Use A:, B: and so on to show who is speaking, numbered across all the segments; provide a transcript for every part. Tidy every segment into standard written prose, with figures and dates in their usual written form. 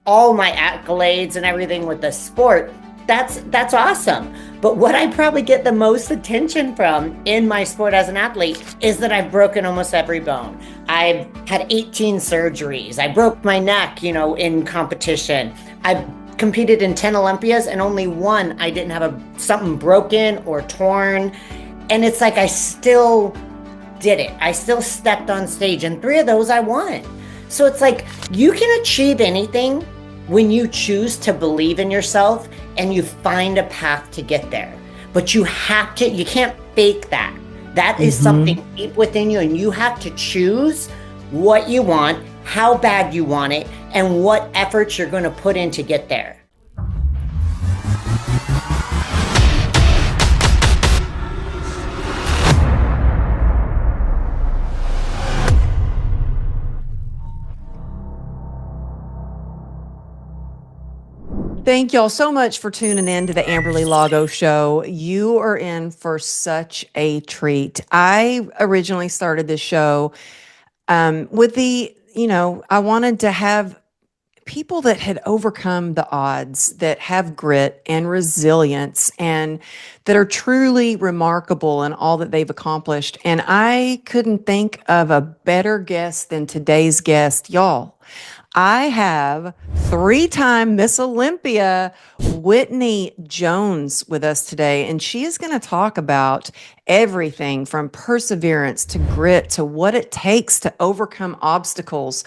A: all my accolades and everything with the sport, that's awesome. But what I probably get the most attention from in my sport as an athlete is that I've broken almost every bone. I've had 18 surgeries. I broke my neck, in competition. I've competed in 10 Olympias and only one I didn't have something broken or torn. And it's like I still did it. I still stepped on stage, and three of those I won. So it's like you can achieve anything when you choose to believe in yourself and you find a path to get there. But you can't fake that. That is something deep within you, and you have to choose what you want, how bad you want it, and what efforts you're going to put in to get there.
B: Thank y'all so much for tuning in to the Amberly Lago Show. You are in for such a treat. I originally started this show with I wanted to have people that had overcome the odds, that have grit and resilience, and that are truly remarkable in all that they've accomplished. And I couldn't think of a better guest than today's guest, y'all. I have three-time Miss Olympia, Whitney Jones, with us today, and she is going to talk about everything from perseverance to grit to what it takes to overcome obstacles.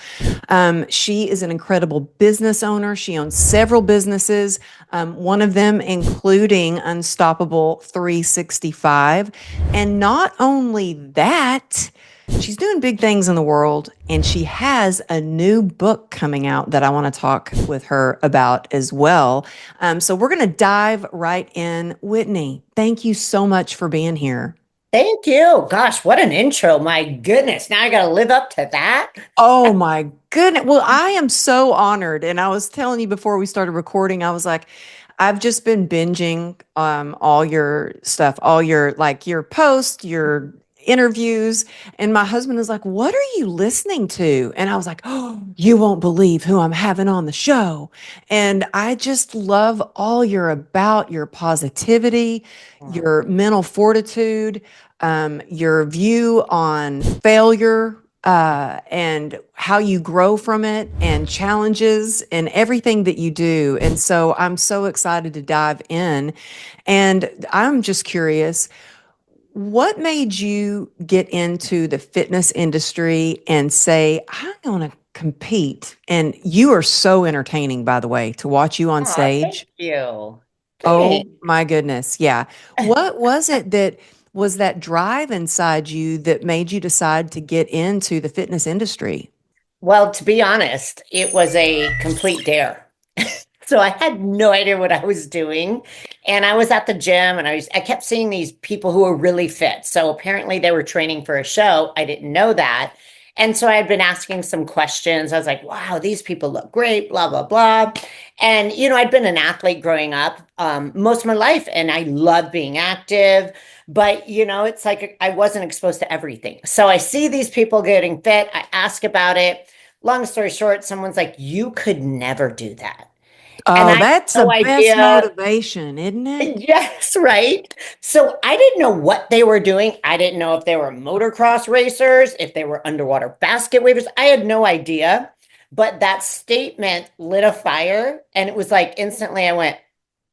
B: She is an incredible business owner. She owns several businesses, one of them including Unstoppable 365. And not only that, she's doing big things in the world, and she has a new book coming out that I want to talk with her about as well. So we're going to dive right in. Whitney, thank you so much for being here.
A: Thank you. Gosh, what an intro. My goodness. Now I got to live up to that.
B: Oh my goodness. Well, I am so honored. And I was telling you before we started recording, I was like, I've just been binging all your stuff, all your posts, your interviews. And my husband is like, what are you listening to? And I was like, oh, you won't believe who I'm having on the show. And I just love all you're about, your positivity, your mental fortitude, your view on failure, and how you grow from it, and challenges, and everything that you do. And so I'm so excited to dive in. And I'm just curious, what made you get into the fitness industry and say, I'm going to compete? And you are so entertaining, by the way, to watch you on
A: Thank
B: stage.
A: you.
B: Oh
A: Thanks.
B: my goodness. Yeah. What was it that was that drive inside you that made you decide to get into the fitness industry?
A: Well, to be honest, it was a complete dare. So I had no idea what I was doing. And I was at the gym, and I kept seeing these people who were really fit. So apparently they were training for a show. I didn't know that. And so I had been asking some questions. I was like, wow, these people look great, blah, blah, blah. And, I'd been an athlete growing up most of my life, and I love being active. But, it's like I wasn't exposed to everything. So I see these people getting fit. I ask about it. Long story short, someone's like, you could never do that. And I
B: Oh,
A: had
B: that's the
A: no
B: best
A: idea.
B: motivation, isn't it?
A: Yes, right. So I didn't know what they were doing. I didn't know if they were motocross racers, if they were underwater basket weavers. I had no idea. But that statement lit a fire. And it was like instantly I went,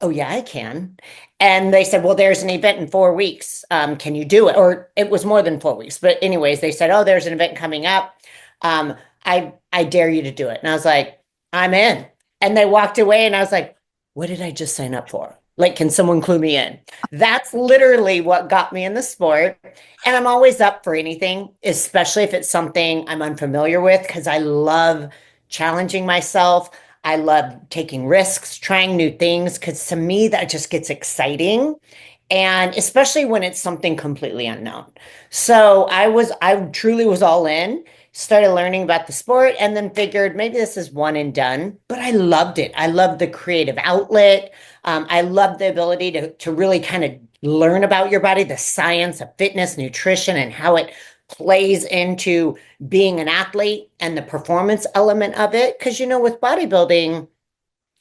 A: oh, yeah, I can. And they said, well, there's an event in 4 weeks. Can you do it? Or it was more than 4 weeks. But anyways, they said, oh, there's an event coming up. I dare you to do it. And I was like, I'm in. And they walked away, and I was like, what did I just sign up for? Like, can someone clue me in? That's literally what got me in the sport. And I'm always up for anything, especially if it's something I'm unfamiliar with, because I love challenging myself. I love taking risks, trying new things, because to me, that just gets exciting. And especially when it's something completely unknown. So I truly was all in, started learning about the sport, and then figured maybe this is one and done. But I loved it. I loved the creative outlet. I loved the ability to really kind of learn about your body, the science of fitness, nutrition, and how it plays into being an athlete and the performance element of it. Because, with bodybuilding,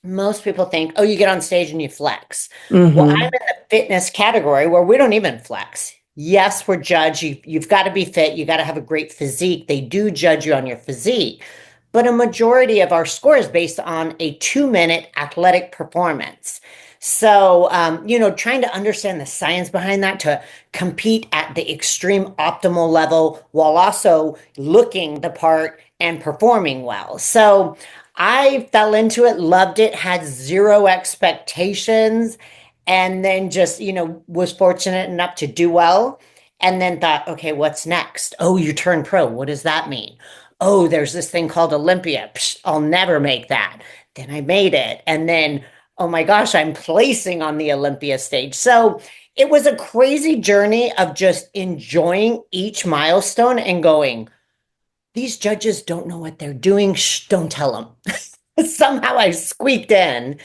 A: most people think, oh, you get on stage and you flex. Well, I'm
B: Hmm.
A: in the fitness category where we don't even flex. Yes, we're judged. You've got to be fit. You got to have a great physique. They do judge you on your physique. But a majority of our score is based on a 2 minute athletic performance. So, trying to understand the science behind that to compete at the extreme optimal level while also looking the part and performing well. So, I fell into it, loved it, had zero expectations, and then just, was fortunate enough to do well. And then thought, okay, what's next? Oh, you turn pro. What does that mean? Oh, there's this thing called Olympia. Psh, I'll never make that. Then I made it. And then, oh my gosh, I'm placing on the Olympia stage. So it was a crazy journey of just enjoying each milestone and going, these judges don't know what they're doing. Shh, don't tell them. Somehow I squeaked in.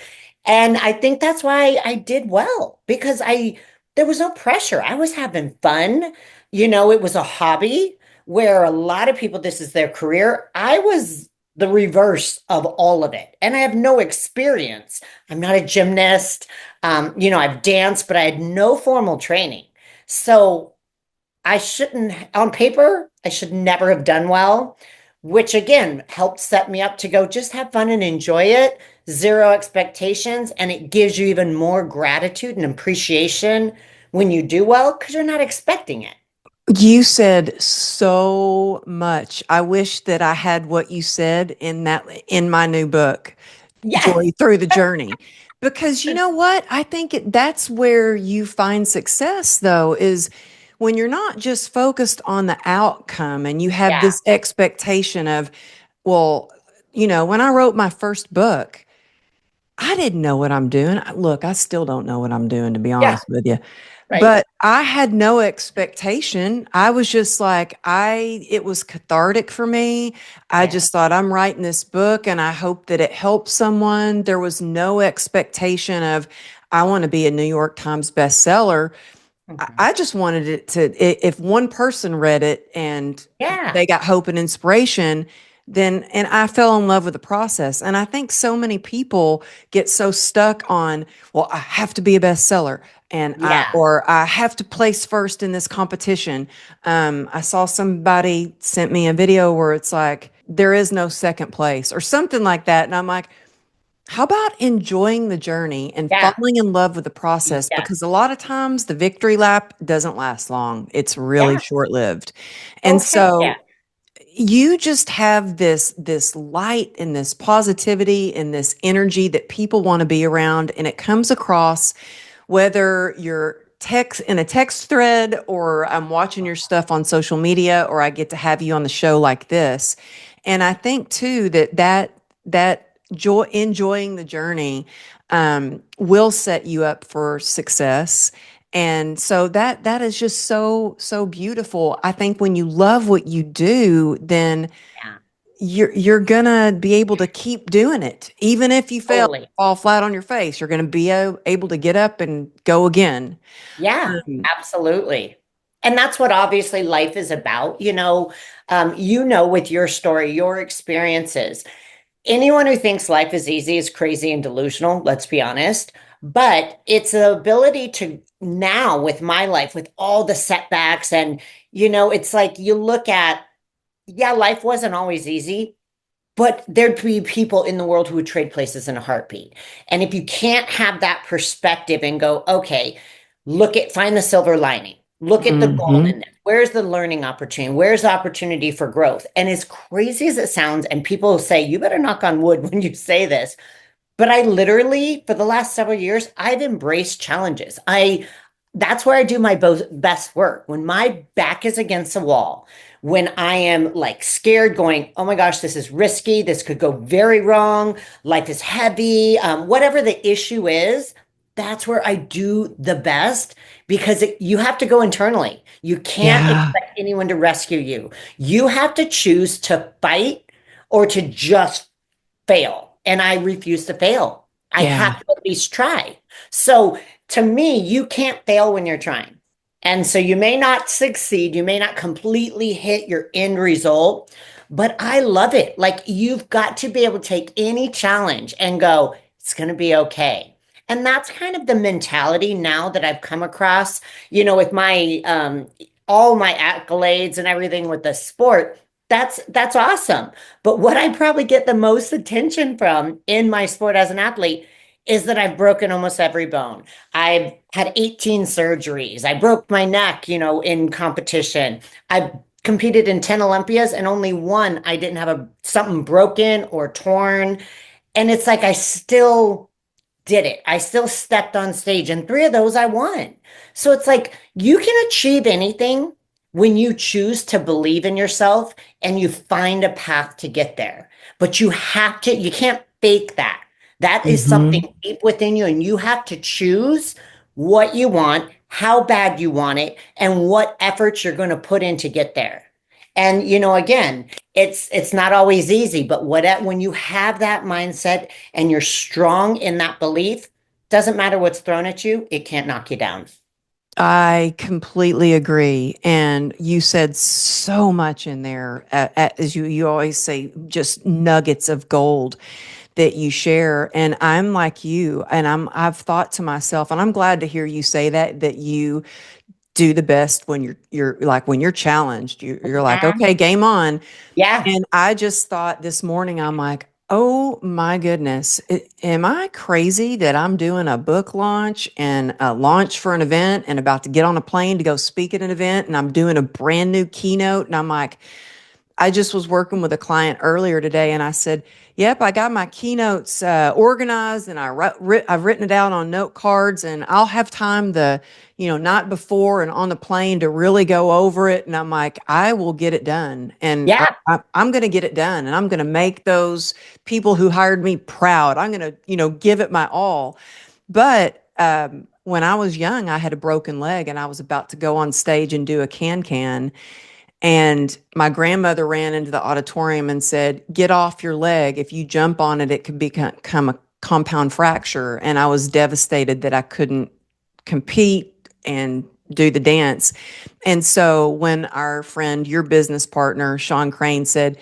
A: And I think that's why I did well because there was no pressure. I was having fun. It was a hobby where a lot of people, this is their career. I was the reverse of all of it. And I have no experience. I'm not a gymnast. I've danced, but I had no formal training. So I shouldn't, on paper, I should never have done well, which again helped set me up to go just have fun and enjoy it, zero expectations. And it gives you even more gratitude and appreciation when you do well because you're not expecting it.
B: You said so much. I wish that I had what you said in my new book,
A: Yeah.
B: Joy Through the Journey. Because you know what? I think that's where you find success, though, is when you're not just focused on the outcome and you have
A: Yeah.
B: this expectation of, well, when I wrote my first book, I didn't know what I'm doing. Look, I still don't know what I'm doing, to be
A: Yeah.
B: honest with you.
A: Right.
B: But I had no expectation. I was just like, it was cathartic for me. I
A: Yeah.
B: just thought I'm writing this book and I hope that it helps someone. There was no expectation of, I want to be a New York Times bestseller.
A: Mhm.
B: I just wanted it to, if one person read it and
A: Yeah.
B: they got hope and inspiration, then, and I fell in love with the process. And I think so many people get so stuck on, well, I have to be a bestseller
A: Yeah.
B: or I have to place first in this competition. I saw somebody sent me a video where it's like, there is no second place or something like that. And I'm like, how about enjoying the journey and
A: Yeah.
B: falling in love with the process? Because a
A: Yes.
B: lot of times the victory lap doesn't last long. It's really
A: Yeah.
B: short lived.
A: Oh,
B: And
A: heck yeah.
B: so you just have this light and this positivity and this energy that people want to be around. And it comes across whether you're text in a text thread or I'm watching your stuff on social media or I get to have you on the show like this. And I think too that joy enjoying the journey will set you up for success. And so that is just so beautiful. I think when you love what you do, then
A: Yeah.
B: you're gonna be able to keep doing it, even if you fail,
A: Totally.
B: fall flat on your face. You're gonna be able to get up and go again.
A: Yeah,
B: Um,
A: absolutely. And that's what obviously life is about. With your story, your experiences. Anyone who thinks life is easy is crazy and delusional, let's be honest. But it's the ability to now, with my life, with all the setbacks, and it's like you look at, yeah, life wasn't always easy, but there'd be people in the world who would trade places in a heartbeat. And if you can't have that perspective and go, okay, find the silver lining, look at the gold
B: mhm.
A: in this. Where's the learning opportunity? Where's the opportunity for growth? And as crazy as it sounds, and people say, you better knock on wood when you say this, but I literally, for the last several years, I've embraced challenges. That's where I do my best work. When my back is against the wall, when I am like scared, going, oh my gosh, this is risky. This could go very wrong. Life is heavy. Whatever the issue is, that's where I do the best because you have to go internally. You can't
B: Yeah,
A: expect anyone to rescue you. You have to choose to fight or to just fail. And I refuse to fail. I
B: yeah,
A: have to at least try. So to me, you can't fail when you're trying. And so you may not succeed, you may not completely hit your end result, but I love it. Like you've got to be able to take any challenge and go, It's going to be okay. And that's kind of the mentality now that I've come across, with my all my accolades and everything with the sport. That's awesome. But what I probably get the most attention from in my sport as an athlete is that I've broken almost every bone. I've had 18 surgeries. I broke my neck, in competition. I've competed in 10 Olympias and only one I didn't have something broken or torn. And it's like I still did it. I still stepped on stage, and three of those I won. So it's like you can achieve anything when you choose to believe in yourself and you find a path to get there. But you can't fake that. That is something
B: Hmm.
A: deep within you, and you have to choose what you want, how bad you want it, and what efforts you're going to put in to get there. And again, it's not always easy, but when you have that mindset and you're strong in that belief, doesn't matter what's thrown at you, it can't knock you down.
B: I completely agree. And you said so much in there, as you always say, just nuggets of gold that you share. And I'm like you, and I've thought to myself, and I'm glad to hear you say that you do the best when you're like when you're challenged. You're like,
A: Mhm.
B: okay, game on.
A: Yeah,
B: And I just thought this morning, I'm like, oh my goodness, am I crazy that I'm doing a book launch and a launch for an event and about to get on a plane to go speak at an event, and I'm doing a brand new keynote? And I'm like, I just was working with a client earlier today, and I said, "Yep, I got my keynotes organized, and I've written it out on note cards, and I'll have time the night before and on the plane to really go over it." And I'm like, "I will get it done, and
A: yeah,
B: I'm going to get it done, and I'm going to make those people who hired me proud. I'm going to give it my all." But when I was young, I had a broken leg, and I was about to go on stage and do a can. And my grandmother ran into the auditorium and said, "Get off your leg. If you jump on it, it could become a compound fracture." And I was devastated that I couldn't compete and do the dance. And so when our friend, your business partner, Sean Crane, said,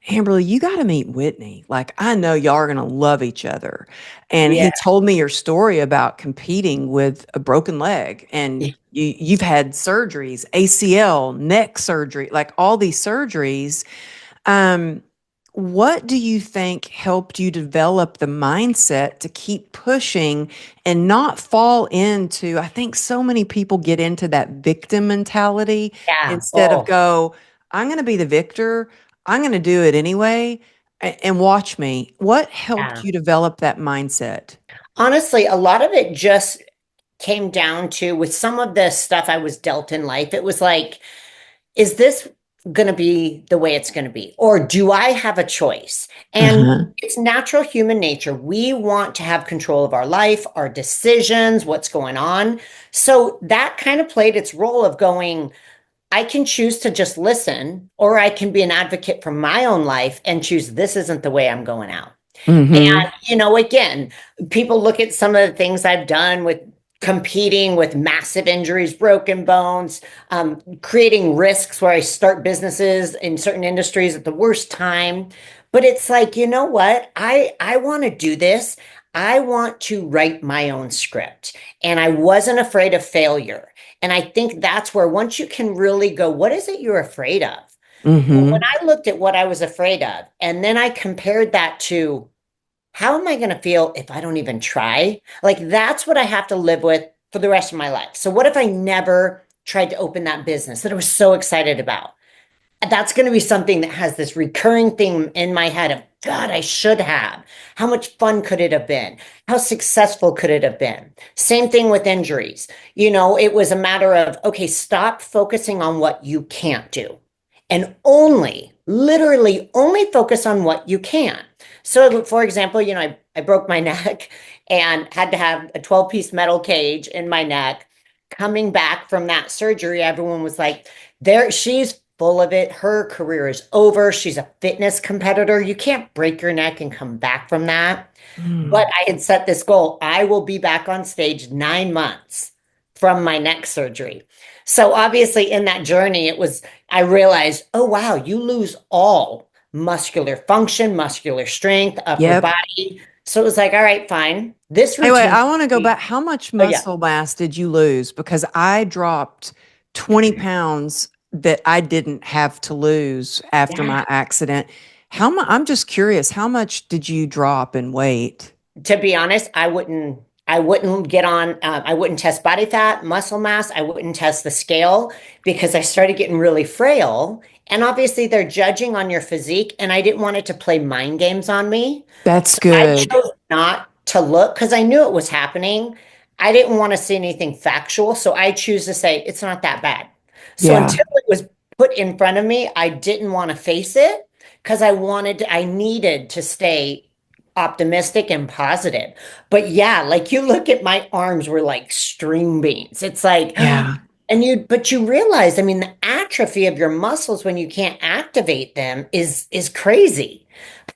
B: "Amberly, you got to meet Whitney. Like, I know y'all are going to love each other." And
A: yeah,
B: he told me your story about competing with a broken leg, and you've had surgeries, ACL, neck surgery, like all these surgeries. Um, what do you think helped you develop the mindset to keep pushing and not fall into? I think so many people get into that victim mentality
A: yeah.
B: instead of
A: Oh,
B: go, "I'm going to be the victor. I'm going to do it anyway, and watch me." What helped
A: yeah.
B: you develop that mindset?
A: Honestly, a lot of it just came down to with some of the stuff I was dealt in life. It was like, is this going to be the way it's going to be? Or do I have a choice? And
B: Uh-huh.
A: it's natural human nature. We want to have control of our life, our decisions, what's going on. So that kind of played its role of going, I can choose to just listen, or I can be an advocate for my own life and choose this isn't the way I'm going out.
B: Mm-hmm.
A: And, again, people look at some of the things I've done with competing with massive injuries, broken bones, creating risks where I start businesses in certain industries at the worst time. But it's like, you know what? I want to do this. I want to write my own script. And I wasn't afraid of failure. And I think that's where once you can really go, what is it you're afraid of? Well, when
B: Mm-hmm.
A: I looked at what I was afraid of, and then I compared that to how am I going to feel if I don't even try? Like that's what I have to live with for the rest of my life. So what if I never tried to open that business that I was so excited about? That's going to be something that has this recurring thing in my head of, God, I should have. How much fun could it have been? How successful could it have been? Same thing with injuries. It was a matter of, okay, stop focusing on what you can't do and literally only focus on what you can. So, for example, I broke my neck and had to have a 12-piece metal cage in my neck. Coming back from that surgery, everyone was like, she's full of it. Her career is over. She's a fitness competitor. You can't break your neck and come back from that. But
B: Mm.
A: I had set this goal. I will be back on stage 9 months from my neck surgery. So obviously in that journey, I realized, oh, wow, you lose all muscular function, muscular strength, upper
B: Yep.
A: body. So it was like, all right, fine. This
B: Hey, wait,
A: routine.
B: I want to go back. How much
A: Oh yeah.
B: muscle mass did you lose? Because I dropped 20 pounds that I didn't have to lose after
A: Yeah.
B: my accident. I'm just curious, how much did you drop in weight?
A: To be honest, I wouldn't get on, I wouldn't test body fat, muscle mass. I wouldn't test the scale because I started getting really frail. And obviously, they're judging on your physique, and I didn't want it to play mind games on me.
B: That's
A: So I
B: good.
A: chose not to look because I knew it was happening. I didn't want to see anything factual. So I choose to say it's not that bad. So
B: Yeah.
A: until it was put in front of me, I didn't want to face it because I needed to stay optimistic and positive. But yeah, like you look at my arms were like string beans. It's like,
B: Yeah.
A: but you realize, I mean, the atrophy of your muscles when you can't activate them is crazy.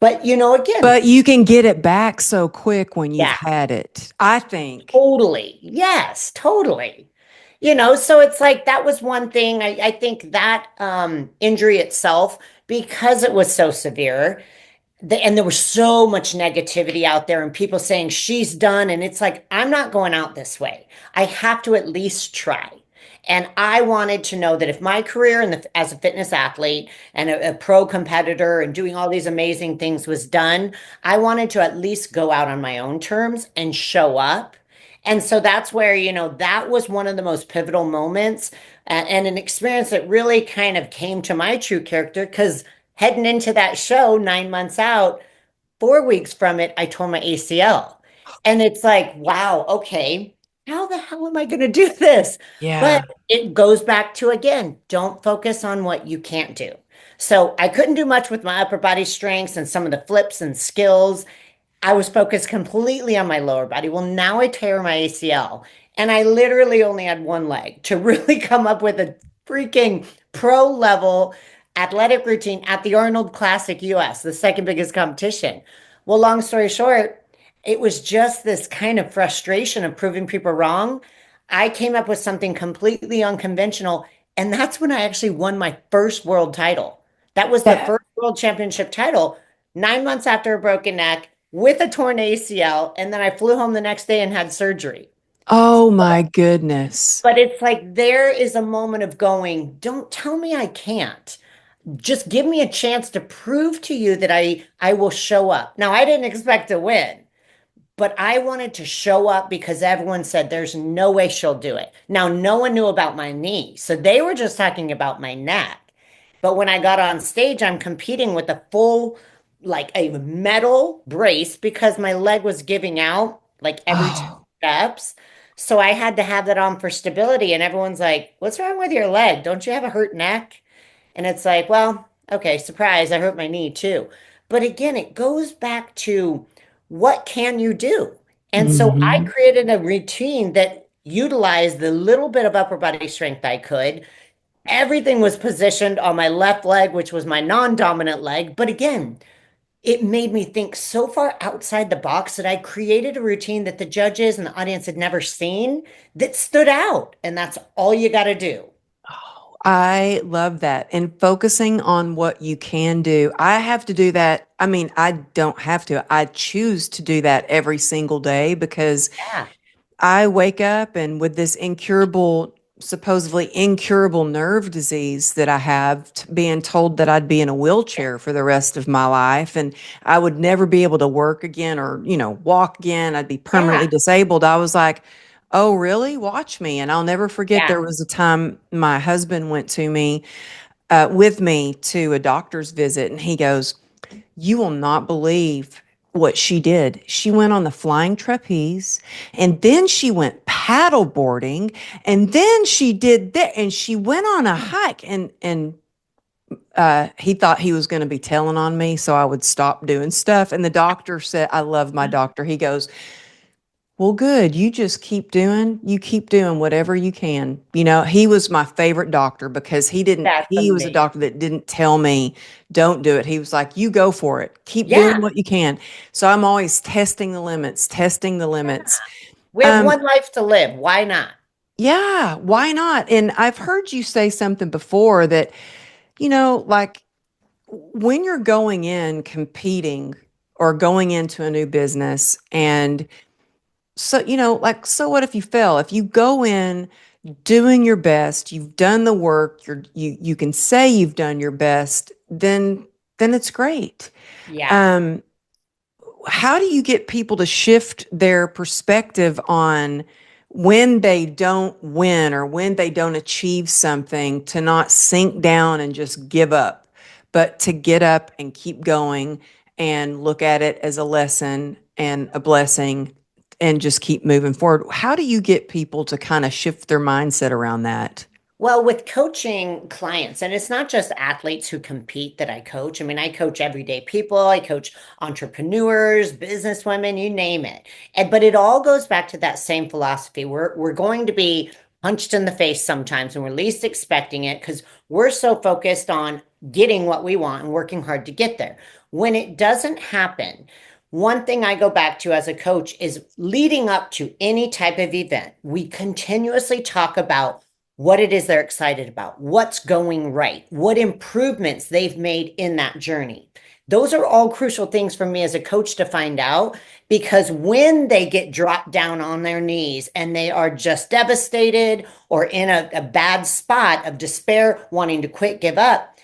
A: But again,
B: But you can get it back so quick when you've
A: yeah,
B: had it, I think.
A: totally. Yes, totally. So it's like that was one thing. I think that injury itself, because it was so severe, and there was so much negativity out there and people saying she's done. And it's like, I'm not going out this way. I have to at least try. And I wanted to know that if my career as a fitness athlete and a pro competitor and doing all these amazing things was done, I wanted to at least go out on my own terms and show up. And so that's where, that was one of the most pivotal moments and an experience that really kind of came to my true character because heading into that show 9 months out, 4 weeks from it, I tore my ACL. And it's like, wow, okay, how the hell am I going to do this? But
B: Yeah.
A: it goes back to, again, don't focus on what you can't do. So I couldn't do much with my upper body strengths and some of the flips and skills. I was focused completely on my lower body. Well, now I tear my ACL, and I literally only had one leg to really come up with a freaking pro level athletic routine at the Arnold Classic US, the second biggest competition. Well, long story short, it was just this kind of frustration of proving people wrong. I came up with something completely unconventional, and that's when I actually won my first world title. That was the
B: That,
A: first world championship title 9 months after a broken neck with a torn ACL. And then I flew home the next day and had surgery.
B: oh my goodness.
A: But it's like there is a moment of going, don't tell me I can't. Just give me a chance to prove to you that I will show up. Now, I didn't expect to win, but I wanted to show up because everyone said there's no way she'll do it. Now, no one knew about my knee, so they were just talking about my neck. But when I got on stage, I'm competing with a full, like a metal brace because my leg was giving out like every two
B: Oh,
A: steps. So I had to have that on for stability. And everyone's like, what's wrong with your leg? Don't you have a hurt neck? And it's like, well, okay, surprise, I hurt my knee too. But again, it goes back to what can you do? And so I
B: mhm.
A: created a routine that utilized the little bit of upper body strength I could. Everything was positioned on my left leg, which was my non-dominant leg. But again, it made me think so far outside the box that I created a routine that the judges and the audience had never seen that stood out. And that's all you got to do.
B: I love that. And focusing on what you can do. I have to do that. I mean, I don't have to. I choose to do that every single day because
A: Yeah.
B: I wake up and with this incurable, supposedly incurable nerve disease that I have, being told that I'd be in a wheelchair for the rest of my life and I would never be able to work again or, walk again. I'd be permanently
A: Yeah.
B: disabled. I was like, oh, really? Watch me. And I'll never forget
A: Yeah.
B: there was a time my husband went to me, with me to a doctor's visit and he goes, you will not believe what she did. She went on the flying trapeze and then she went paddle boarding and then she did that and she went on a hike and he thought he was going to be telling on me so I would stop doing stuff. And the doctor said, I love my doctor. He goes, well, good. You keep doing whatever you can. He was my favorite doctor because
A: That's
B: he was a
A: amazing.
B: doctor that didn't tell me, don't do it. He was like, you go for it. Keep doing
A: Yeah.
B: what you can. So I'm always testing the limits, testing the
A: Yeah.
B: limits.
A: We have
B: Um,
A: one life to live. Why not?
B: yeah, why not? And I've heard you say something before that, like when you're going in competing or going into a new business, and so, like, so what if you fail? If you go in doing your best, you've done the work, you can say you've done your best, then it's great.
A: Yeah.
B: Um, how do you get people to shift their perspective on when they don't win or when they don't achieve something, to not sink down and just give up, but to get up and keep going and look at it as a lesson and a blessing and just keep moving forward? How do you get people to kind of shift their mindset around that?
A: Well, with coaching clients, and it's not just athletes who compete that I coach. I mean, I coach everyday people, I coach entrepreneurs, businesswomen, you name it. But it all goes back to that same philosophy. We're going to be punched in the face sometimes when we're least expecting it because we're so focused on getting what we want and working hard to get there. When it doesn't happen, one thing I go back to as a coach is leading up to any type of event, we continuously talk about what it is they're excited about, what's going right, what improvements they've made in that journey. Those are all crucial things for me as a coach to find out, because when they get dropped down on their knees and they are just devastated or in a bad spot of despair, wanting to quit, give up,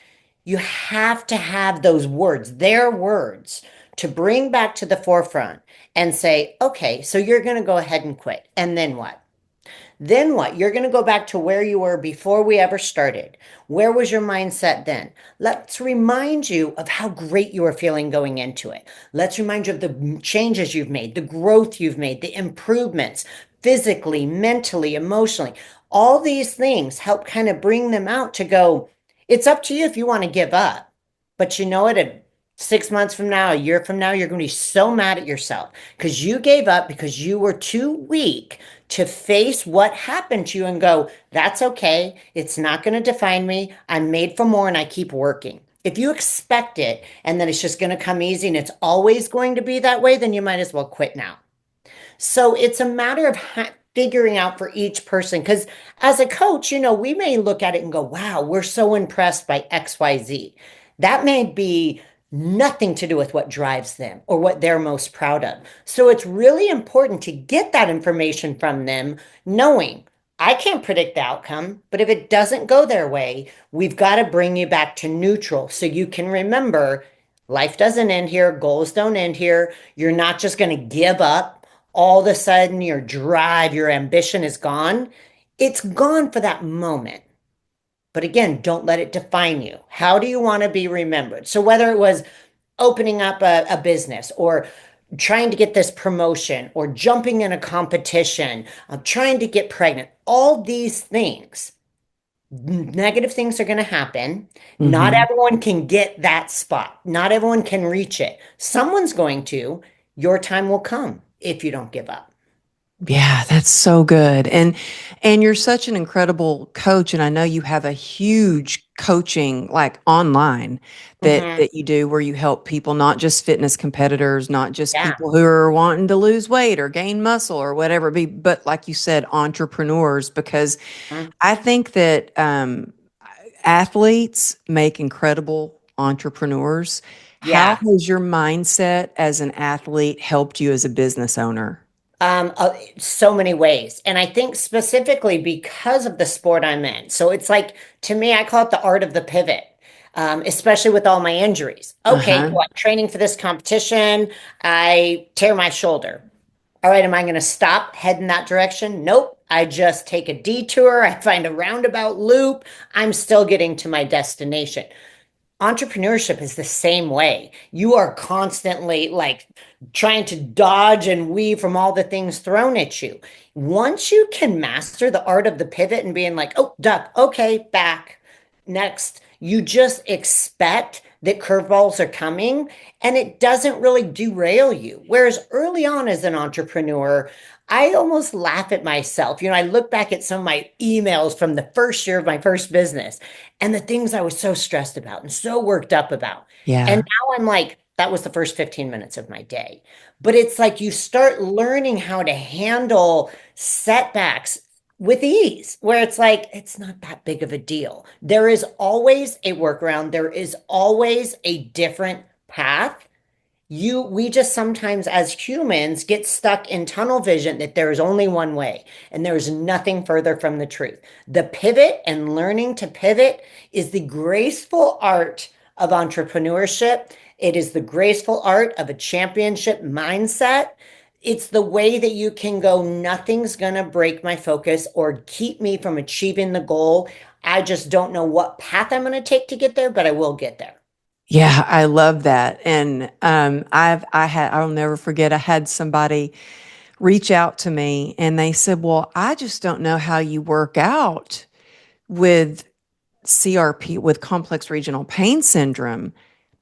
A: you have to have those words, their words, to bring back to the forefront and say, okay, so you're going to go ahead and quit. And then what? Then what? You're going to go back to where you were before we ever started. Where was your mindset then? Let's remind you of how great you were feeling going into it. Let's remind you of the changes you've made, the growth you've made, the improvements physically, mentally, emotionally. All these things help kind of bring them out to go, it's up to you if you want to give up. But you know what? 6 months from now, a year from now, you're going to be so mad at yourself because you gave up because you were too weak to face what happened to you and go, that's okay. It's not going to define me. I'm made for more and I keep working. If you expect it and then it's just going to come easy and it's always going to be that way, then you might as well quit now. So it's a matter of figuring out for each person. Because as a coach, we may look at it and go, wow, we're so impressed by XYZ. That may be nothing to do with what drives them or what they're most proud of. So it's really important to get that information from them, knowing I can't predict the outcome, but if it doesn't go their way, we've got to bring you back to neutral so you can remember life doesn't end here, goals don't end here. You're not just going to give up. All of a sudden, your drive, your ambition is gone. It's gone for that moment. But again, don't let it define you. How do you want to be remembered? So, whether it was opening up a business or trying to get this promotion or jumping in a competition, trying to get pregnant, all these things, negative things are going to happen. Not
B: Hmm.
A: everyone can get that spot, not everyone can reach it. Someone's going to. Your time will come if you don't give up.
B: Yeah, that's so good. And you're such an incredible coach, and I know you have a huge coaching like online
A: Mhm.
B: that you do, where you help people, not just fitness competitors, not just
A: Yeah.
B: people who are wanting to lose weight or gain muscle or whatever it be, but like you said, entrepreneurs, because
A: Mhm.
B: I think that athletes make incredible entrepreneurs. How
A: Yeah.
B: has your mindset as an athlete helped you as a business owner?
A: So many ways. And I think specifically because of the sport I'm in. So it's like, to me, I call it the art of the pivot, especially with all my injuries. Okay,
B: Uh-huh.
A: what? Training for this competition, I tear my shoulder. All right, am I going to stop, head in that direction? Nope. I just take a detour. I find a roundabout loop. I'm still getting to my destination. Entrepreneurship is the same way. You are constantly like trying to dodge and weave from all the things thrown at you. Once you can master the art of the pivot and being like, oh, duck, okay, back, next, you just expect that curveballs are coming and it doesn't really derail you. Whereas early on as an entrepreneur, I almost laugh at myself. I look back at some of my emails from the first year of my first business and the things I was so stressed about and so worked up about. And
B: Yeah.
A: now I'm like, that was the first 15 minutes of my day. But it's like you start learning how to handle setbacks with ease, where it's like, it's not that big of a deal. There is always a workaround, there is always a different path. we just sometimes as humans get stuck in tunnel vision that there is only one way and there is nothing further from the truth. The pivot and learning to pivot is the graceful art of entrepreneurship. It is the graceful art of a championship mindset. It's the way that you can go, nothing's going to break my focus or keep me from achieving the goal. I just don't know what path I'm going to take to get there, but I will get there.
B: Yeah, I love that. And I'll never forget, I had somebody reach out to me and they said, "Well, I just don't know how you work out with CRP, with complex regional pain syndrome."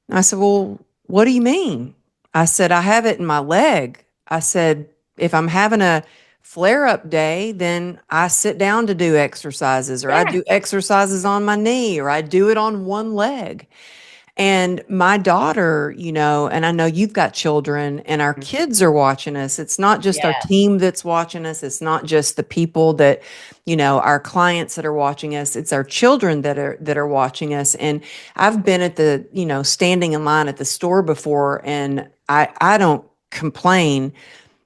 B: And I said, "Well, what do you mean?" I said, "I have it in my leg." I said, "If I'm having a flare up day, then I sit down to do exercises, or I
A: Yeah.
B: do exercises on my knee, or I do it on one leg." And my daughter, and I know you've got children and our kids are watching us. It's not just our
A: Yeah.
B: team that's watching us. It's not just the people that, our clients that are watching us. It's our children that are watching us. And I've been at the, standing in line at the store before, and I don't complain,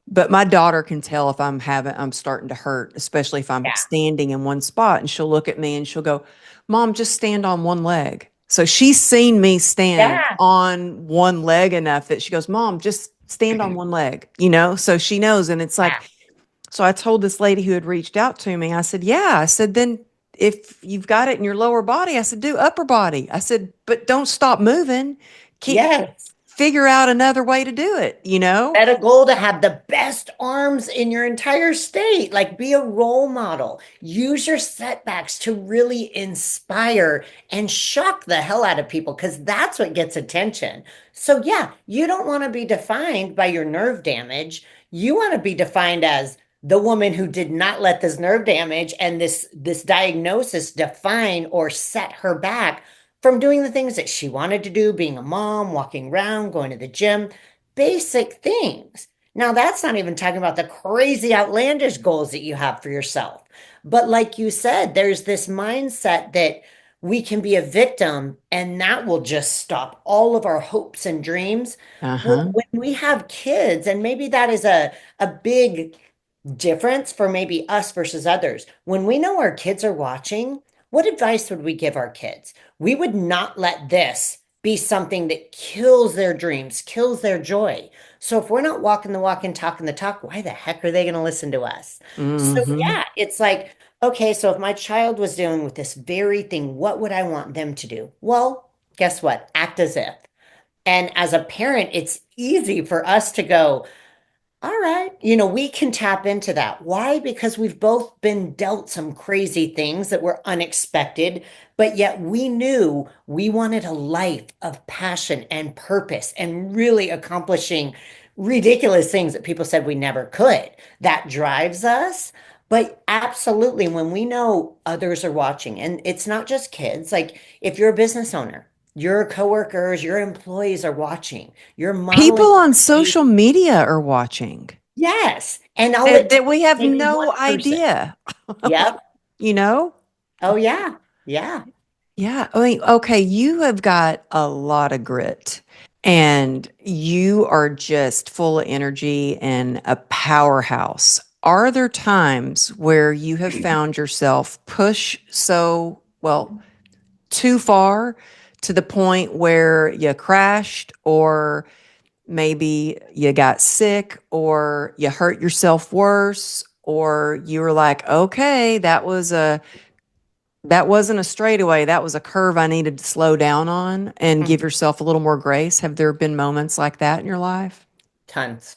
B: but my daughter can tell if I'm starting to hurt, especially if I'm
A: Yeah.
B: standing in one spot, and she'll look at me and she'll go, "Mom, just stand on one leg." So she's seen me stand
A: Yeah.
B: on one leg enough that she goes, "Mom, just stand on one leg," so she knows. And it's like,
A: Yeah.
B: so I told this lady who had reached out to me, I said, "Yeah," I said, "then if you've got it in your lower body," I said, "do upper body." I said, "But don't stop moving. Keep
A: Yes.
B: figure out another way to do it."
A: Set a goal to have the best arms in your entire state. Like, be a role model. Use your setbacks to really inspire and shock the hell out of people because that's what gets attention. So, yeah, you don't want to be defined by your nerve damage. You want to be defined as the woman who did not let this nerve damage and this diagnosis define or set her back from doing the things that she wanted to do, being a mom, walking around, going to the gym, basic things. Now, that's not even talking about the crazy, outlandish goals that you have for yourself. But like you said, there's this mindset that we can be a victim and that will just stop all of our hopes and dreams. Well,
B: Uh-huh.
A: when we have kids, and maybe that is a big difference for maybe us versus others. When we know our kids are watching, what advice would we give our kids? We would not let this be something that kills their dreams, kills their joy. So if we're not walking the walk and talking the talk, why the heck are they going to listen to us? So
B: Hmm.
A: yeah, it's like, okay, so if my child was dealing with this very thing, what would I want them to do? Well, guess what? Act as if. And as a parent, it's easy for us to go, all right. We can tap into that. Why? Because we've both been dealt some crazy things that were unexpected, but yet we knew we wanted a life of passion and purpose and really accomplishing ridiculous things that people said we never could. That drives us. But absolutely, when we know others are watching, and it's not just kids, like if you're a business owner, your coworkers, your employees are watching, you're modeling.
B: People on social media are watching
A: Yes. And all it
B: that
A: takes
B: we
A: is
B: have
A: maybe
B: no
A: one person.
B: idea,
A: Yep.
B: you know?
A: Oh, yeah. Yeah.
B: Yeah. I mean, okay, you have got a lot of grit and you are just full of energy and a powerhouse. Are there times where you have found yourself push too far to the point where you crashed, or maybe you got sick, or you hurt yourself worse, or you were like, "Okay, that wasn't a straightaway. That was a curve I needed to slow down on and give
A: Mhm.
B: yourself a little more grace." Have there been moments like that in your life?
A: Tons.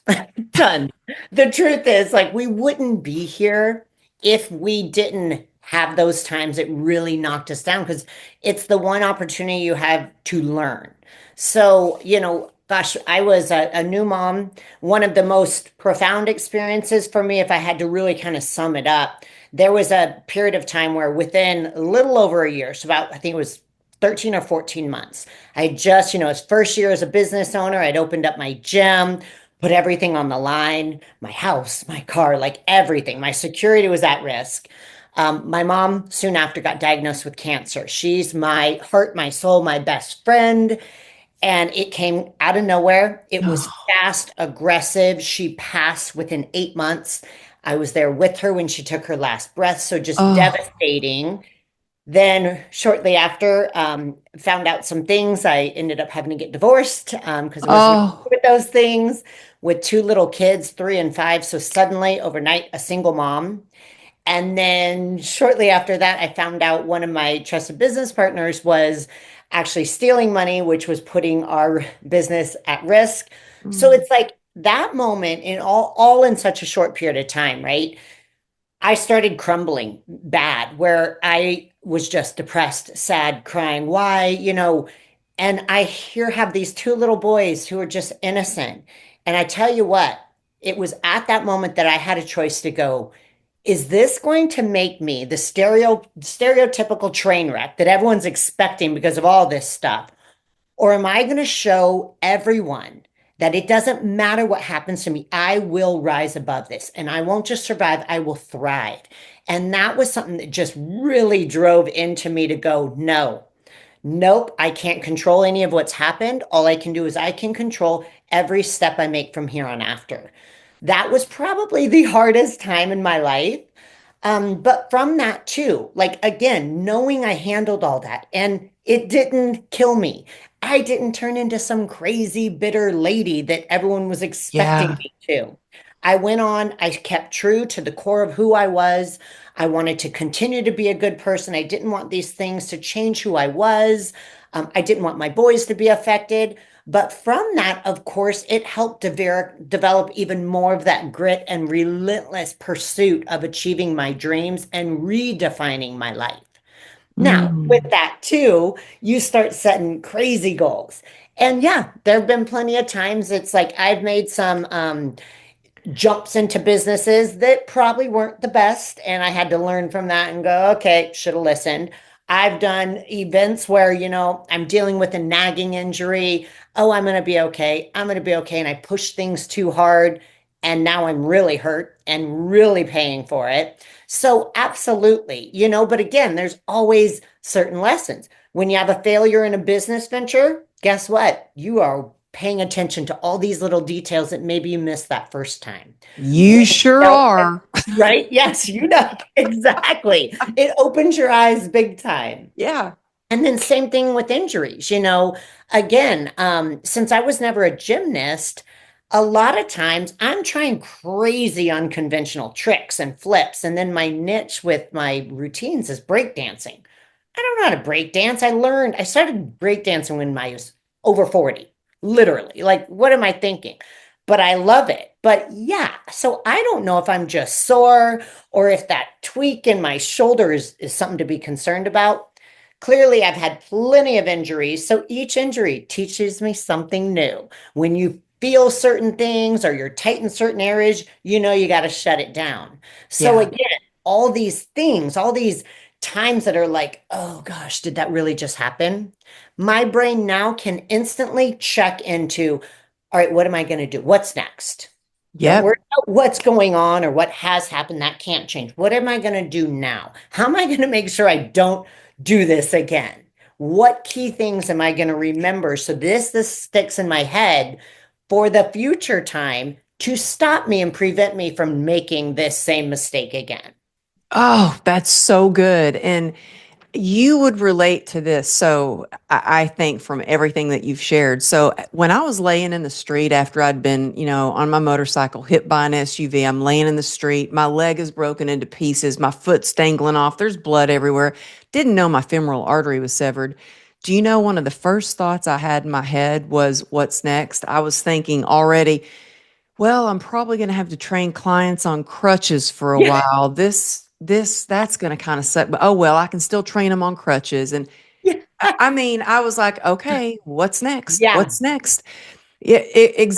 A: Tons. The truth is, like, we wouldn't be here if we didn't have those times that really knocked us down because it's the one opportunity you have to learn. So, gosh, I was a new mom. One of the most profound experiences for me, if I had to really kind of sum it up, there was a period of time where within a little over a year, so about, I think it was 13 or 14 months, I just, his first year as a business owner, I'd opened up my gym, put everything on the line, my house, my car, like everything. My security was at risk. My mom soon after got diagnosed with cancer. She's my heart, my soul, my best friend. and it came out of nowhere. It was fast, aggressive. She passed within 8 months. I was there with her when she took her last breath. So just
B: Oh,
A: devastating. Then shortly after, found out some things. I ended up having to get divorced because I wasn't okay
B: oh,
A: with those things with two little kids, 3 and 5. So suddenly, overnight, a single mom. And then shortly after that, I found out one of my trusted business partners was actually stealing money, which was putting our business at risk. So
B: mm,
A: it's like that moment in all in such a short period of time, right? I started crumbling bad, where I was just depressed, sad, crying. Why, and I here have these two little boys who are just innocent. And I tell you what, it was at that moment that I had a choice to go, is this going to make me the stereotypical train wreck that everyone's expecting because of all this stuff? Or am I going to show everyone that it doesn't matter what happens to me? I will rise above this and I won't just survive, I will thrive. And that was something that just really drove into me to go, no, nope, I can't control any of what's happened. All I can do is I can control every step I make from here on after. That was probably the hardest time in my life. But from that too, like again, knowing I handled all that and it didn't kill me. I didn't turn into some crazy bitter lady that everyone was expecting
B: yeah,
A: me to. I went on, I kept true to the core of who I was. I wanted to continue to be a good person. I didn't want these things to change who I was. I didn't want my boys to be affected. But from that, of course, it helped develop even more of that grit and relentless pursuit of achieving my dreams and redefining my life. Now, with
B: mm,
A: that too, you start setting crazy goals. And yeah, there have been plenty of times it's like I've made some jumps into businesses that probably weren't the best. And I had to learn from that and go, okay, should have listened. I've done events where, I'm dealing with a nagging injury. Oh, I'm going to be okay. I'm going to be okay. And I push things too hard. And now I'm really hurt and really paying for it. So, absolutely, but again, there's always certain lessons. When you have a failure in a business venture, guess what? You are paying attention to all these little details that maybe you missed that first time.
B: you
A: When
B: sure
A: you
B: are.
A: right? Yes, exactly. It opens your eyes big time.
B: Yeah,
A: And then same thing with injuries, again, since I was never a gymnast, a lot of times I'm trying crazy unconventional tricks and flips. And then my niche with my routines is breakdancing. I don't know how to break dance. I started breakdancing when I was over 40, literally. Like, what am I thinking? But I love it. But yeah, so I don't know if I'm just sore or if that tweak in my shoulder is something to be concerned about. Clearly, I've had plenty of injuries, so each injury teaches me something new. When you feel certain things or you're tight in certain areas, you got to shut it down. So,
B: yeah,
A: again, all these things, all these times that are like, oh gosh, did that really just happen? My brain now can instantly check into, all right, what am I going to do? What's next? Don't
B: yep.
A: worry about what's going on or what has happened. That can't change. What am I going to do now? How am I going to make sure I don't do this again? What key things am I going to remember so this sticks in my head for the future time to stop me and prevent me from making this same mistake again?
B: Oh, that's so good. And you would relate to this. So I think from everything that you've shared. So when I was laying in the street after I'd been, on my motorcycle hit by an SUV, I'm laying in the street. My leg is broken into pieces. My foot's dangling off. There's blood everywhere. Didn't know my femoral artery was severed. Do you know one of the first thoughts I had in my head was, what's next? I was thinking already, well, I'm probably going to have to train clients on crutches for a
A: Yeah.
B: while. That's going to kind of suck. But oh well, I can still train them on crutches. And
A: Yeah.
B: I mean, I was like, okay, what's next?
A: Yeah.
B: What's next? Yeah,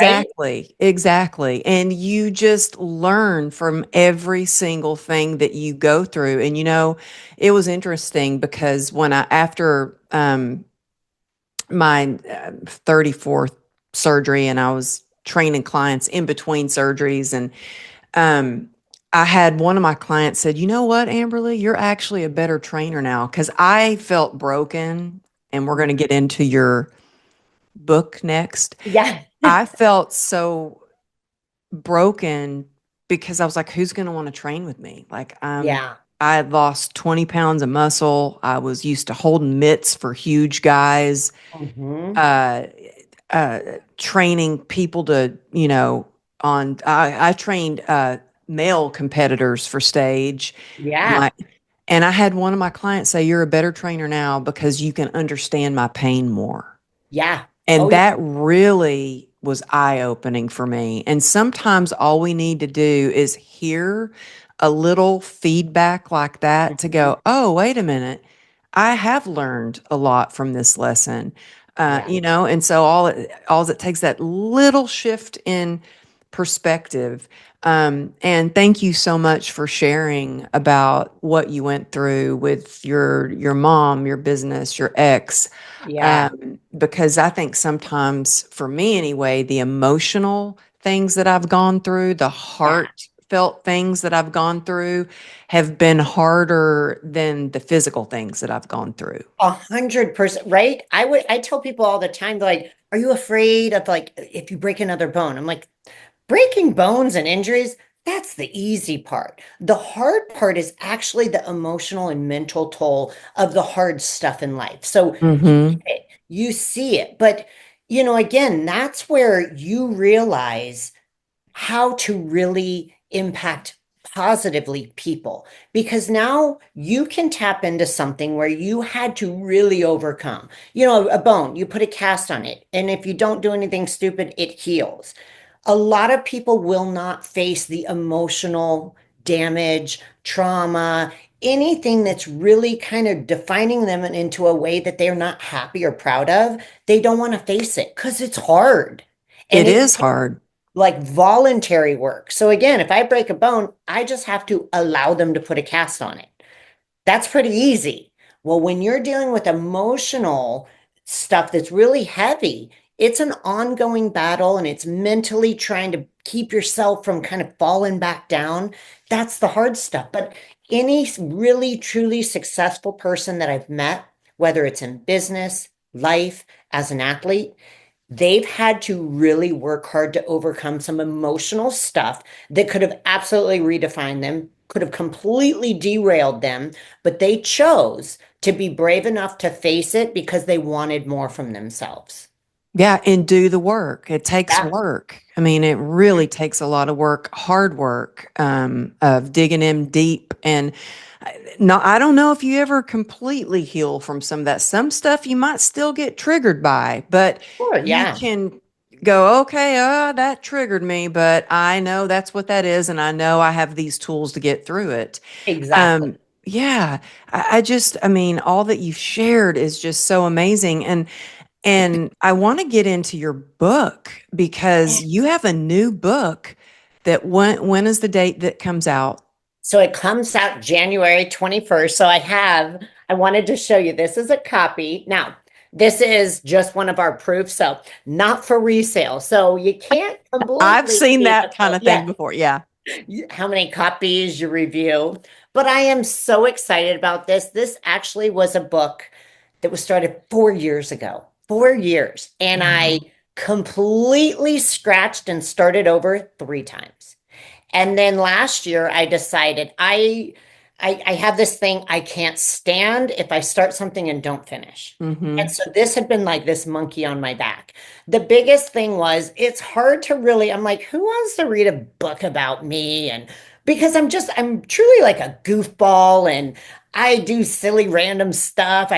A: Right?
B: exactly, exactly. And you just learn from every single thing that you go through. And it was interesting because after my 34th surgery, and I was training clients in between surgeries, and um, I had one of my clients said, "You know what, Amberly, you're actually a better trainer now," because I felt broken. And we're going to get into your book next.
A: Yeah.
B: I felt so broken because I was like, who's going to want to train with me? Like,
A: Yeah.
B: I had lost 20 pounds of muscle. I was used to holding mitts for huge guys,
A: Hmm.
B: uh, uh, training people to, I trained male competitors for stage.
A: Yeah.
B: My, and I had one of my clients say, "You're a better trainer now because you can understand my pain more."
A: Yeah.
B: And
A: Oh, yeah.
B: that really was eye opening for me. And sometimes all we need to do is hear a little feedback like that to
A: Mhm.
B: go, oh, wait a minute. I have learned a lot from this lesson.
A: Yeah.
B: And so all it takes that little shift in perspective. And thank you so much for sharing about what you went through with your mom, your business, your ex,
A: Yeah.
B: because I think sometimes, for me anyway, the emotional things that I've gone through, the
A: Yeah.
B: heartfelt things that I've gone through, have been harder than the physical things that I've gone through.
A: 100%, right? I tell people all the time, they're like, are you afraid of like if you break another bone? I'm like, breaking bones and injuries, that's the easy part. The hard part is actually the emotional and mental toll of the hard stuff in life. So
B: Hmm.
A: you see it. But, again, that's where you realize how to really impact positively people because now you can tap into something where you had to really overcome. A bone, you put a cast on it, and if you don't do anything stupid, it heals. A lot of people will not face the emotional damage, trauma, anything that's really kind of defining them into a way that they're not happy or proud of. They don't want to face it because it's hard. And
B: It
A: it
B: is hard.
A: like voluntary work. So again, if I break a bone, I just have to allow them to put a cast on it. That's pretty easy. Well, when you're dealing with emotional stuff that's really heavy, it's an ongoing battle and it's mentally trying to keep yourself from kind of falling back down. That's the hard stuff. But any really truly successful person that I've met, whether it's in business, life, as an athlete, they've had to really work hard to overcome some emotional stuff that could have absolutely redefined them, could have completely derailed them, but they chose to be brave enough to face it because they wanted more from themselves.
B: Yeah, and do the work. It takes
A: Yeah.
B: work. I mean, it really takes a lot of work, hard work, of digging in deep. And no, I don't know if you ever completely heal from some of that. Some stuff you might still get triggered by, but
A: Sure.
B: you
A: Yeah.
B: can go, okay, that triggered me, but I know that's what that is, and I know I have these tools to get through it.
A: Exactly.
B: Yeah, I mean, all that you've shared is just so amazing. And I want to get into your book because you have a new book that when is the date that comes out?
A: So it comes out January 21st. So I wanted to show you this is a copy. Now, this is just one of our proofs, so not for resale. So you can't
B: I've
A: completely
B: seen
A: see
B: that kind of thing
A: yeah,
B: before. Yeah.
A: how many copies you review. But I am so excited about this. This actually was a book that was started 4 years ago, 4 years. And I
B: Wow.
A: completely scratched and started over 3 times. And then last year I decided I have this thing I can't stand if I start something and don't finish. And
B: Mm-hmm.
A: so this had been like this monkey on my back. The biggest thing was it's hard to really, I'm like, who wants to read a book about me? And because I'm truly like a goofball and I do silly random stuff.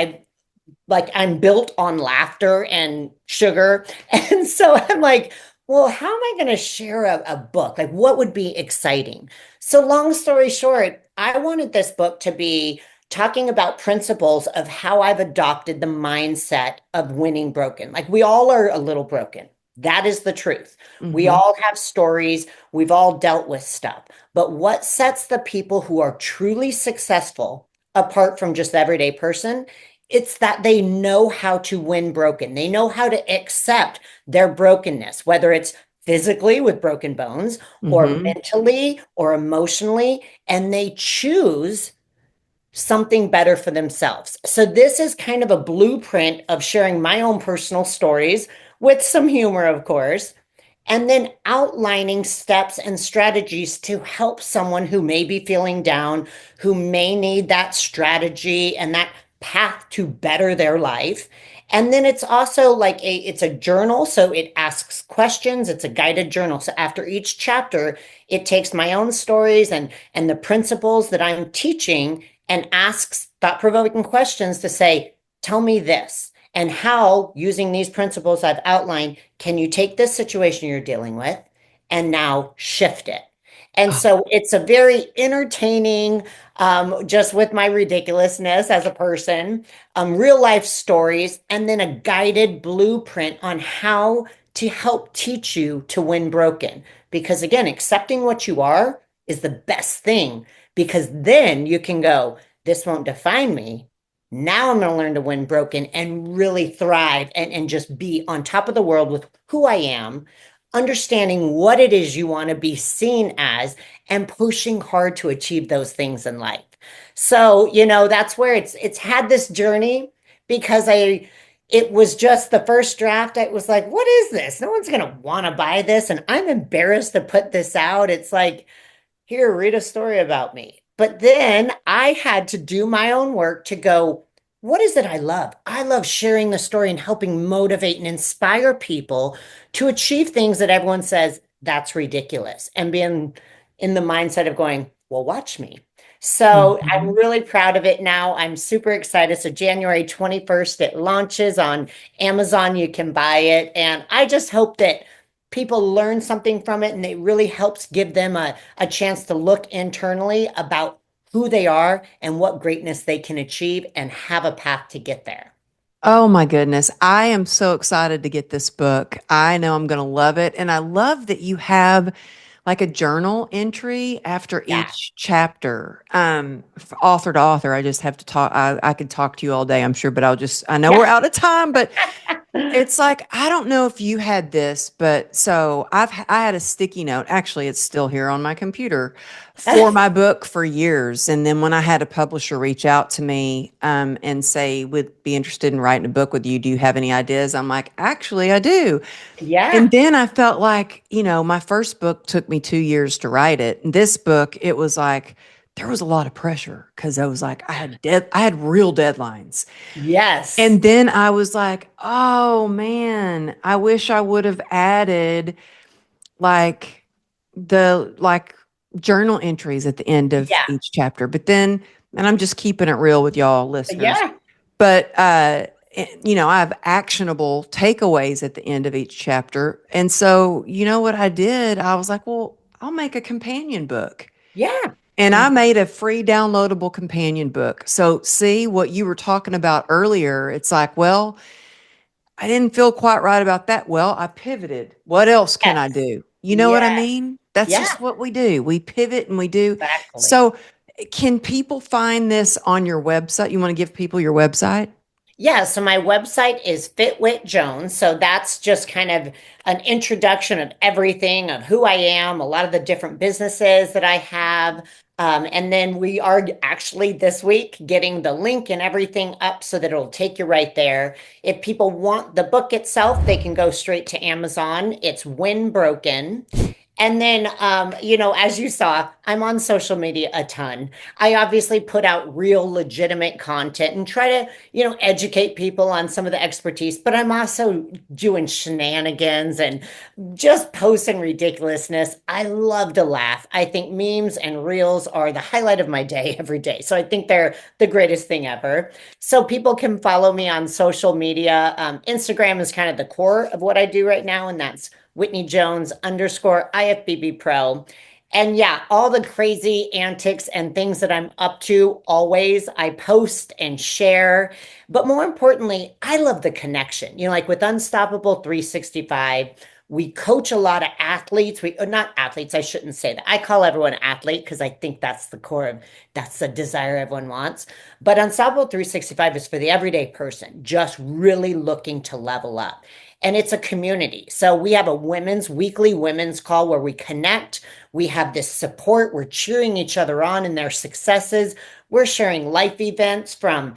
A: I'm built on laughter and sugar. And so I'm like, well, how am I going to share a book? Like, what would be exciting? So, long story short, I wanted this book to be talking about principles of how I've adopted the mindset of winning broken. Like, we all are a little broken. That is the truth. We
B: Mm-hmm.
A: all have stories. We've all dealt with stuff. But what sets the people who are truly successful apart from just the everyday person, it's that they know how to win broken. They know how to accept their brokenness, whether it's physically with broken bones or
B: Mm-hmm.
A: mentally or emotionally, and they choose something better for themselves. So this is kind of a blueprint of sharing my own personal stories with some humor, of course, and then outlining steps and strategies to help someone who may be feeling down, who may need that strategy and that path to better their life. And then it's also like it's a journal, so it asks questions. It's a guided journal. So after each chapter, it takes my own stories and the principles that I'm teaching and asks thought-provoking questions to say, tell me this. And how, using these principles I've outlined, can you take this situation you're dealing with and now shift it? And so it's a very entertaining, just with my ridiculousness as a person, real life stories, and then a guided blueprint on how to help teach you to win broken. Because again, accepting what you are is the best thing, because then you can go, this won't define me. Now I'm going to learn to win broken and really thrive and just be on top of the world with who I am, understanding what it is you want to be seen as, and pushing hard to achieve those things in life. So, that's where it's had this journey because it was just the first draft. I was like, what is this? No one's going to want to buy this. And I'm embarrassed to put this out. It's like, here, read a story about me. But then I had to do my own work to go, what is it I love? I love sharing the story and helping motivate and inspire people to achieve things that everyone says that's ridiculous and being in the mindset of going, well, watch me. So I'm
B: Mhm.
A: really proud of it now. I'm super excited. So January 21st, it launches on Amazon. You can buy it. And I just hope that people learn something from it and it really helps give them a chance to look internally about who they are and what greatness they can achieve and have a path to get there.
B: Oh my goodness. I am so excited to get this book. I know I'm going to love it. And I love that you have like a journal entry after
A: Yeah.
B: each chapter. Author to author, I just have to talk. I could talk to you all day, I'm sure, but I know we're
A: Yeah.
B: out of time, but it's like, I don't know if you had this, but so I had a sticky note. Actually, it's still here on my computer for my book for years. And then when I had a publisher reach out to me and say, would be interested in writing a book with you, do you have any ideas? I'm like, actually, I do. And
A: Yeah.
B: then I felt like, my first book took me 2 years to write it. And this book, it was like, there was a lot of pressure because I was like, I had real deadlines.
A: Yes.
B: And then I was like, oh man, I wish I would have added like like journal entries at the end of
A: Yeah.
B: each chapter. But then, and I'm just keeping it real with y'all listeners,
A: Yeah.
B: but I have actionable takeaways at the end of each chapter. And so, you know what I did? I was like, well, I'll make a companion book.
A: Yeah.
B: And I
A: Mhm.
B: made a free downloadable companion book. So, see what you were talking about earlier. It's like, well, I didn't feel quite right about that. Well, I pivoted. What else can I
A: Yes.
B: do? You know what I
A: Yeah.
B: mean? That's
A: Yeah.
B: just what we do. We pivot and we do.
A: Exactly.
B: So, can people find this on your website? You want to give people your website?
A: Yeah, so my website is Fitwit Jones. So that's just kind of an introduction of everything of who I am, a lot of the different businesses that I have. And then we are actually this week getting the link and everything up so that it'll take you right there. If people want the book itself, they can go straight to Amazon. It's When Broken. And then, as you saw, I'm on social media a ton. I obviously put out real legitimate content and try to educate people on some of the expertise, but I'm also doing shenanigans and just posting ridiculousness. I love to laugh. I think memes and reels are the highlight of my day every day. So I think they're the greatest thing ever. So people can follow me on social media. Instagram is kind of the core of what I do right now, and that's Whitney Jones _ IFBB Pro. And yeah, all the crazy antics and things that I'm up to, always I post and share. But more importantly, I love the connection. Like with Unstoppable 365, we coach a lot of athletes. Not athletes, I shouldn't say that. I call everyone athlete because I think that's the core of that's the desire everyone wants. But Unstoppable 365 is for the everyday person, just really looking to level up. and it's a community. So we have a weekly women's call where we connect. We have this support. We're cheering each other on in their successes. We're sharing life events from,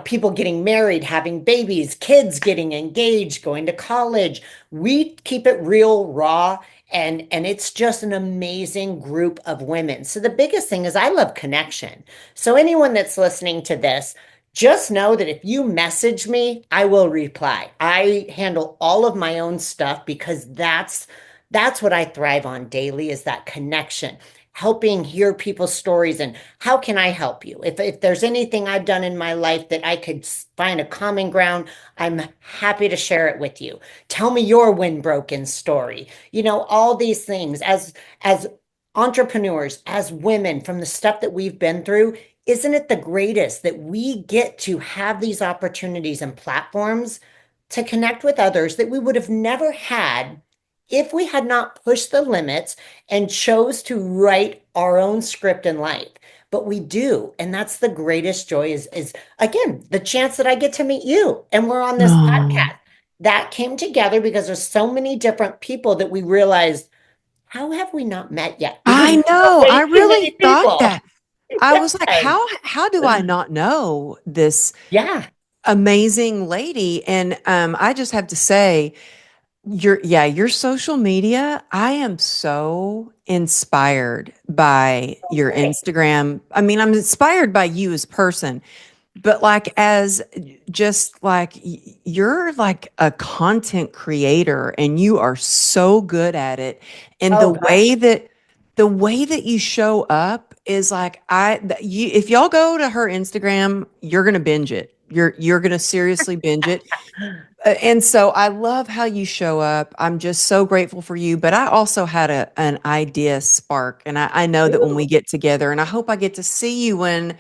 A: people getting married, having babies, kids getting engaged, going to college. We keep it real, raw, and it's just an amazing group of women. So the biggest thing is I love connection. So anyone that's listening to this, just know that if you message me, I will reply. I handle all of my own stuff because that's what I thrive on daily is that connection, helping hear people's stories and how can I help you? If there's anything I've done in my life that I could find a common ground, I'm happy to share it with you. Tell me your wind broken story. All these things as entrepreneurs, as women, from the stuff that we've been through, isn't it the greatest that we get to have these opportunities and platforms to connect with others that we would have never had if we had not pushed the limits and chose to write our own script in life? But we do, and that's the greatest joy is again the chance that I get to meet you and we're on this
B: Oh,
A: podcast. That came together because there's so many different people that we realized, how have we not met yet? Because
B: I
A: we know
B: know. I
A: way too
B: really
A: many
B: thought
A: people.
B: that. I was like,
A: Yes.
B: how do I not know this
A: Yeah.
B: amazing lady? And I just have to say, your social media, I am so inspired by your
A: Okay.
B: Instagram. I mean, I'm inspired by you as a person, but like as just like you're like a content creator and you are so good at it. And
A: Oh gosh.
B: the way that you show up is like you if y'all go to her Instagram, you're gonna binge it. You're gonna seriously binge it. And so I love how you show up. I'm just so grateful for you. But I also had an idea spark. And I know that when we
A: Ooh,
B: get together, and I hope I get to see you when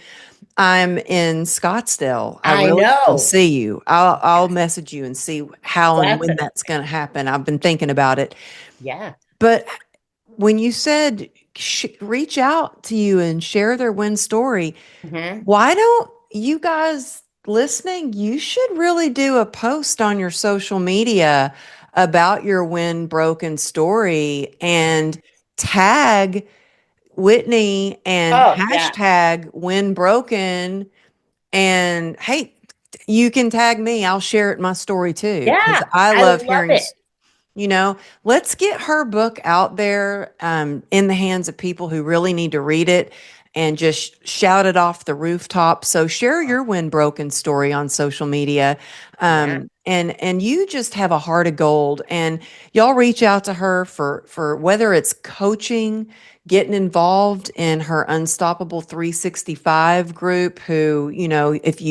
B: I'm in Scottsdale. I
A: I
B: really want to
A: know.
B: see you. I'll
A: Yes,
B: message you and see how and when
A: definitely.
B: that's going to happen. I've been thinking about it.
A: Yeah.
B: But when you said reach out to you and share their win story,
A: Hmm.
B: why don't you guys listening? You should really do a post on your social media about your win broken story and tag Whitney and
A: Oh yeah.
B: hashtag win broken. And hey, you can tag me. I'll share it in my story too, because
A: Yeah.
B: I
A: I
B: love
A: love
B: hearing,
A: it.
B: let's get her book out there in the hands of people who really need to read it and just shout it off the rooftop. So share your when broken story on social media.
A: Yeah.
B: And you just have a heart of gold. And y'all reach out to her for whether it's coaching, getting involved in her Unstoppable 365 group, who, if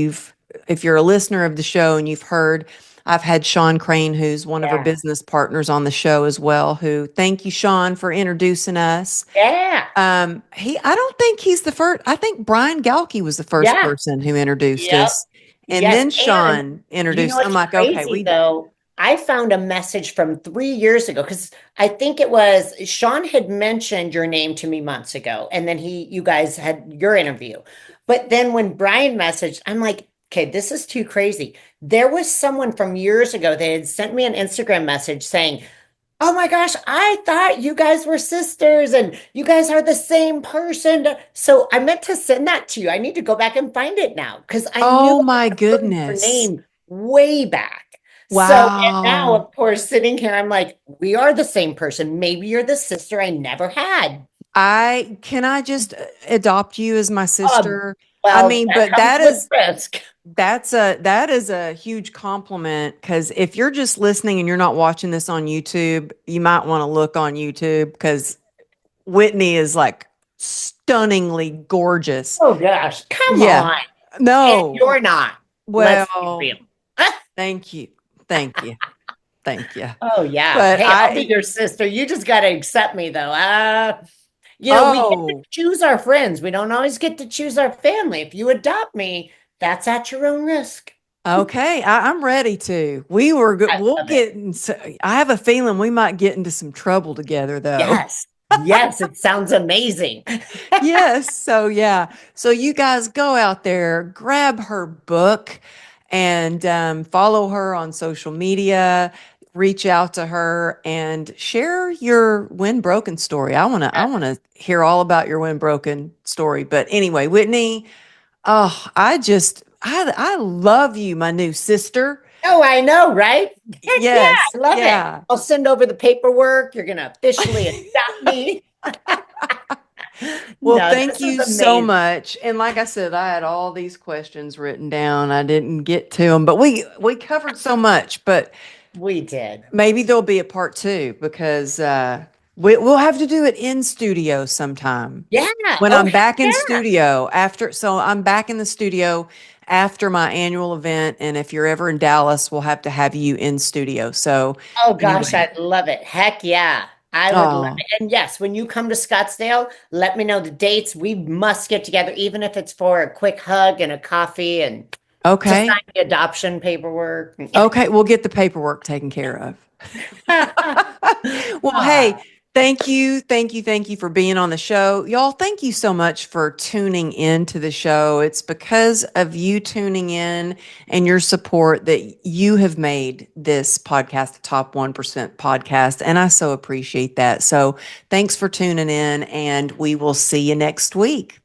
B: you're a listener of the show and you've heard, I've had Sean Crane, who's one of her
A: Yeah.
B: business partners on the show as well, who thank you, Sean, for introducing us.
A: Yeah.
B: I don't think he's the first. I think Brian Galkey was the first
A: Yeah.
B: person who introduced
A: Yep.
B: us. And
A: Yes.
B: then
A: And
B: Sean
A: you know
B: introduced, I'm
A: what's
B: like, okay,
A: crazy though? I found a message from 3 years ago because I think it was Sean had mentioned your name to me months ago, and then you guys had your interview. But then when Brian messaged, I'm like, okay, this is too crazy. There was someone from years ago that had sent me an Instagram message saying, oh my gosh, I thought you guys were sisters and you guys are the same person. So I meant to send that to you. I need to go back and find it now because I knew
B: oh my
A: I heard your
B: goodness.
A: name way back. So, and now,
B: Wow.
A: of course, sitting here, I'm like, we are the same person. Maybe you're the sister I never had.
B: I just adopt you as my
A: Um,
B: sister? I
A: well,
B: mean,
A: that
B: but
A: comes with risk.
B: that is a huge compliment because if you're just listening and you're not watching this on YouTube, you might want to look on YouTube because Whitney is like stunningly gorgeous.
A: Oh gosh, come
B: Yeah.
A: on. And
B: No.
A: you're not. Let's be
B: Well,
A: real.
B: thank you. Thank you. Thank you.
A: Oh yeah.
B: But
A: Hey, I'll be your sister. You just got to accept me though. We get to
B: oh,
A: choose our friends. We don't always get to choose our family. If you adopt me, that's at your own risk.
B: okay. I'm ready to. We were good.
A: I
B: We'll
A: love it.
B: get I have a feeling we might get into some trouble together though.
A: Yes. Yes, it sounds amazing.
B: Yes. So, yeah. So, you guys go out there, grab her book, and follow her on social media. reach out to her and share your when broken story. I want to hear all about your when broken story. But anyway, Whitney, oh, I love you, my new sister.
A: Oh, I know, right? Heck yeah,
B: Yes,
A: I love it.
B: yeah.
A: I'll send over the paperwork. You're going to officially adopt me.
B: Well,
A: No,
B: thank
A: this is
B: you so
A: amazing.
B: much. And like I said, I had all these questions written down. I didn't get to them, but we covered so much. But
A: We did.
B: maybe there'll be a part two because we'll have to do it in studio sometime.
A: Yeah.
B: When
A: Oh,
B: I'm
A: heck
B: back in
A: yeah.
B: studio after, so I'm back in the studio after my annual event. And if you're ever in Dallas, we'll have to have you in studio. So
A: Oh gosh,
B: anyway,
A: I'd love it. Heck yeah. I would love
B: oh,
A: it. And yes, when you come to Scottsdale, let me know the dates. We must get together, even if it's for a quick hug and a coffee and to sign
B: okay.
A: the adoption paperwork.
B: Okay. We'll get the paperwork taken care of. Well, hey,
A: Ah,
B: thank you. Thank you. Thank you for being on the show. Y'all, thank you so much for tuning in to the show. It's because of you tuning in and your support that you have made this podcast a top 1% podcast. And I so appreciate that. So thanks for tuning in, and we will see you next week.